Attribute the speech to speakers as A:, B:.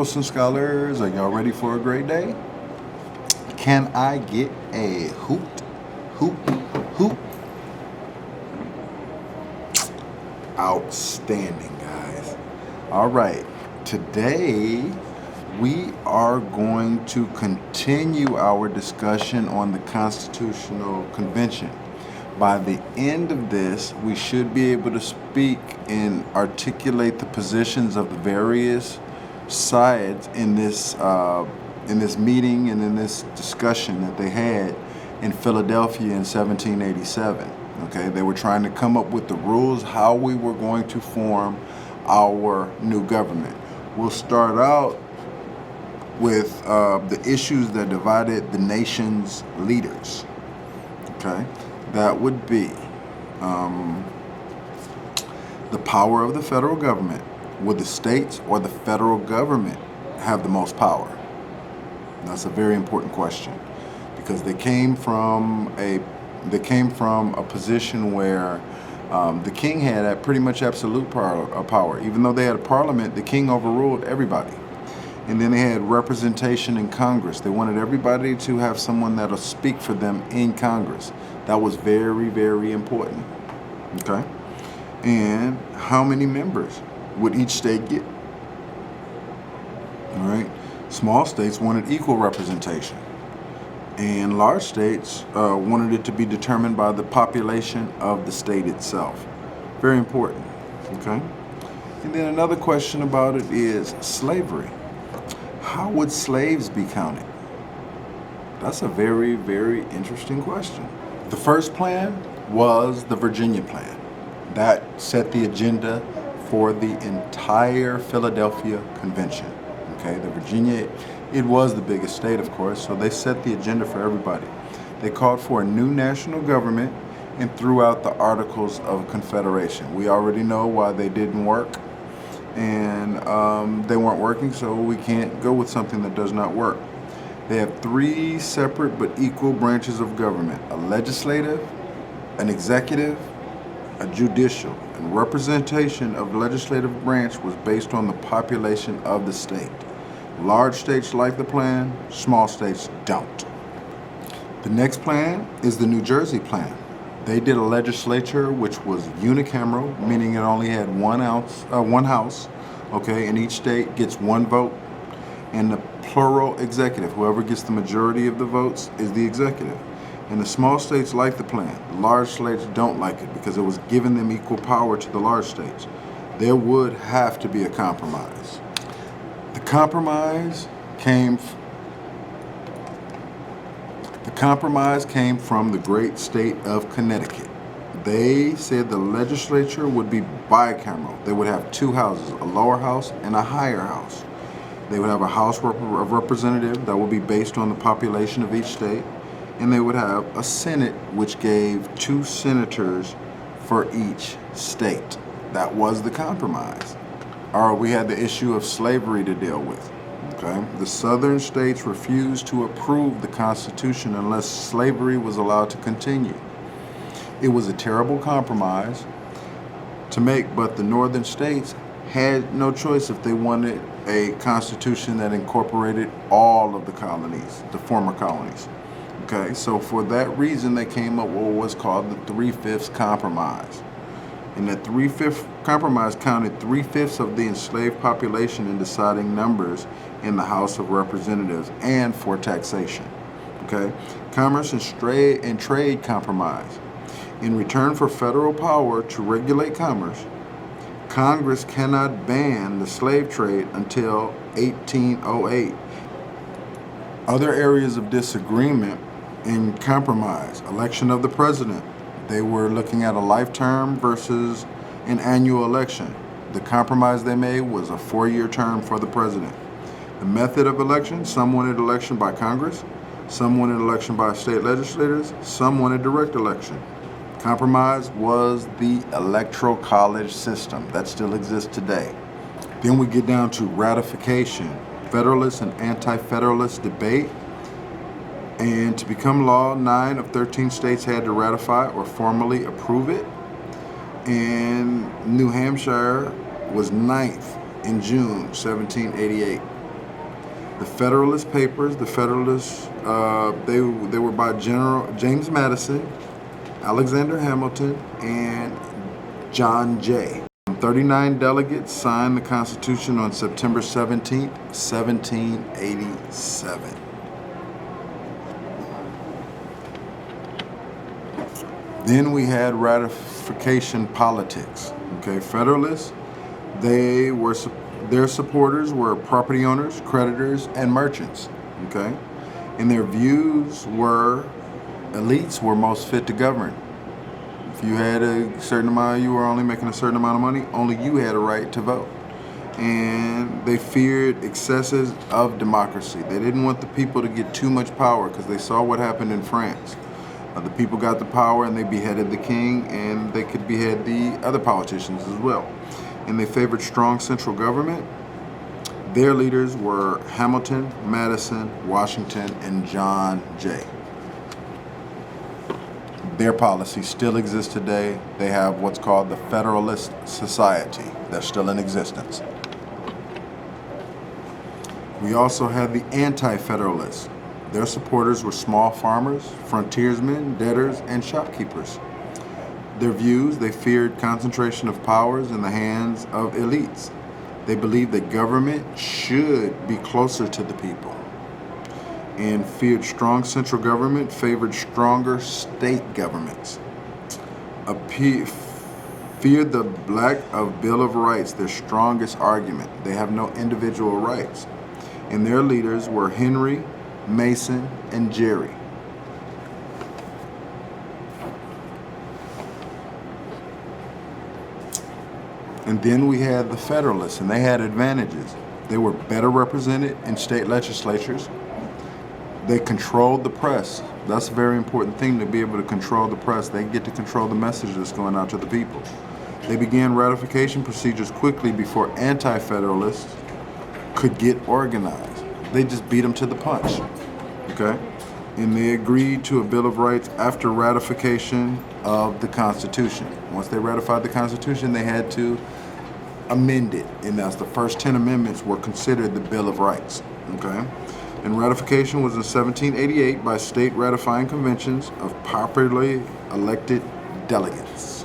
A: Wilson Scholars, are y'all ready for a great day? Can I get a hoot, hoot, hoot? Outstanding, guys. All right, today we are going to continue our discussion on the Constitutional Convention. By the end of this, we should be able to speak and articulate the positions of the various sides in this meeting and in this discussion that they had in Philadelphia in 1787. Okay, they were trying to come up with the rules how we were going to form our new government. We'll start out with the issues that divided the nation's leaders. Okay. That would be the power of the federal government. Would the states or the federal government have the most power? That's a very important question because they came from a position where the king had pretty much absolute power. Even though they had a parliament, the king overruled everybody. And then they had representation in Congress. They wanted everybody to have someone that'll speak for them in Congress. That was very, very important. Okay? And how many members would each state get? All right? Small states wanted equal representation. And large states wanted it to be determined by the population of the state itself. Very important. Okay? And then another question about it is slavery. How would slaves be counted? That's a very, very interesting question. The first plan was the Virginia plan. That set the agenda for the entire Philadelphia Convention. Okay, the Virginia, it was the biggest state, of course, so they set the agenda for everybody. They called for a new national government and threw out the Articles of Confederation. We already know why they didn't work. And they weren't working, so we can't go with something that does not work. They have three separate but equal branches of government: a legislative, an executive, a judicial. And representation of the legislative branch was based on the population of the state. Large states like the plan, small states don't. The next plan is the New Jersey plan. They did a legislature which was unicameral, meaning it only had one house, okay, and each state gets one vote, and the plural executive. Whoever gets the majority of the votes is the executive. And the small states like the plan. The large states don't like it because it was giving them equal power to the large states. There would have to be a compromise. The compromise came from the great state of Connecticut. They said the legislature would be bicameral. They would have two houses, a lower house and a higher house. They would have a House of Representatives that would be based on the population of each state, and they would have a Senate which gave 2 senators for each state. That was the compromise. Or we had the issue of slavery to deal with. Okay. The southern states refused to approve the Constitution unless slavery was allowed to continue. It was a terrible compromise to make, but the northern states had no choice if they wanted a constitution that incorporated all of the colonies, the former colonies. Okay, so for that reason, they came up with what was called the 3/5 compromise. And the 3/5 compromise counted 3/5 of the enslaved population in deciding numbers in the House of Representatives and for taxation. Okay, commerce and trade compromise. In return for federal power to regulate commerce, Congress cannot ban the slave trade until 1808. Other areas of disagreement in compromise: election of the president. They were looking at a life term versus an annual election. The compromise they made was a 4-year term for the president. The method of election: some wanted election by Congress, some wanted election by state legislators, some wanted direct election. Compromise was the electoral college system that still exists today. Then we get down to ratification, Federalist and Anti-Federalist debate. And to become law, 9 of 13 states had to ratify or formally approve it. And New Hampshire was 9th in June 1788. The Federalist Papers, the Federalists, they were by General James Madison, Alexander Hamilton, and John Jay. 39 delegates signed the Constitution on September 17th, 1787. Then we had ratification politics. Okay, Federalists, their supporters were property owners, creditors, and merchants. Okay, and their views were elites were most fit to govern. If you had a certain amount, you were only making a certain amount of money, only you had a right to vote. And they feared excesses of democracy. They didn't want the people to get too much power because they saw what happened in France. The people got the power and they beheaded the king, and they could behead the other politicians as well. And they favored strong central government. Their leaders were Hamilton, Madison, Washington, and John Jay. Their policies still exist today. They have what's called the Federalist Society. They're still in existence. We also have the Anti-Federalists. Their supporters were small farmers, frontiersmen, debtors, and shopkeepers. Their views, they feared concentration of powers in the hands of elites. They believed that government should be closer to the people, and feared strong central government, favored stronger state governments. Feared the lack of Bill of Rights, their strongest argument. They have no individual rights. And their leaders were Henry, Mason, and Gerry. And then we had the Federalists, and they had advantages. They were better represented in state legislatures. They controlled the press. That's a very important thing, to be able to control the press. They get to control the message that's going out to the people. They began ratification procedures quickly before anti-federalists could get organized. They just beat them to the punch, okay? And they agreed to a Bill of Rights after ratification of the Constitution. Once they ratified the Constitution, they had to amend it, and that's the first 10 amendments were considered the Bill of Rights, okay? And ratification was in 1788 by state ratifying conventions of popularly elected delegates.